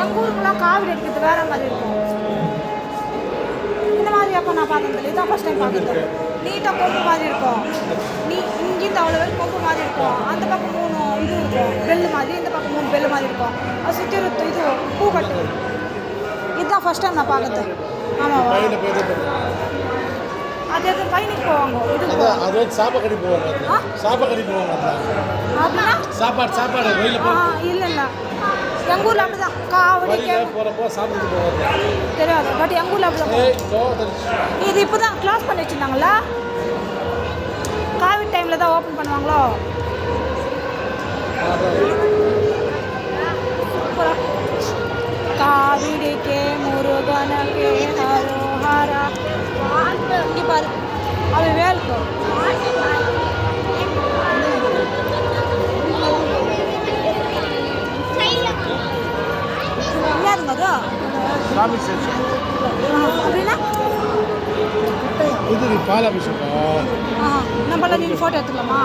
எங்கள் ஊருக்குலாம் காவடி எடுக்கிறது வேறு மாதிரி இருக்கும். இந்த மாதிரி அப்போ நான் பார்த்ததில்லை, இதான் ஃபஸ்ட் டைம் பார்த்தது. நீட்டாக கொம்பு மாதிரி இருக்கும். இங்கேருந்து அவ்வளோ பேர் கொம்பு மாதிரி இருக்கும். அந்த பக்கம் 3 இது இருக்கும் பெல்லு மாதிரி, இந்த பக்கம் 3 பெல்லு மாதிரி இருக்கும். அது சுற்றி இது பூக்கட்டு. இதுதான் ஃபஸ்ட் டைம் நான் பார்க்குறது. ஆமாம், அது எது பையனுக்கு போவாங்க. அது வந்து சாப்பாடு போவாங்க. சாப்பாடு போவாங்க அப்படின்னா சாப்பாடு இல்லை எங்கள் ஊரில் அப்படி தான் காவடி போகிறப்போ சாப்பிட்டு போவாங்க. தெரியாது, பட் எங்கள் ஊரில் அப்படி தான். இது இப்போ தான் க்ளாஸ் பண்ணி வச்சுருந்தாங்களா? கோவிட் டைமில் தான் ஓப்பன் பண்ணுவாங்களோ? காவிடிக்கே முருகனுக்கே ஹரோஹரா. இங்கே பாரு, அது வேலுக்கு என்னதுங்க அப்படின்னா இது பாலாபிஷேகம். நம்மளாம் நீங்கள் ஃபோட்டோ எடுத்துக்கலாமா?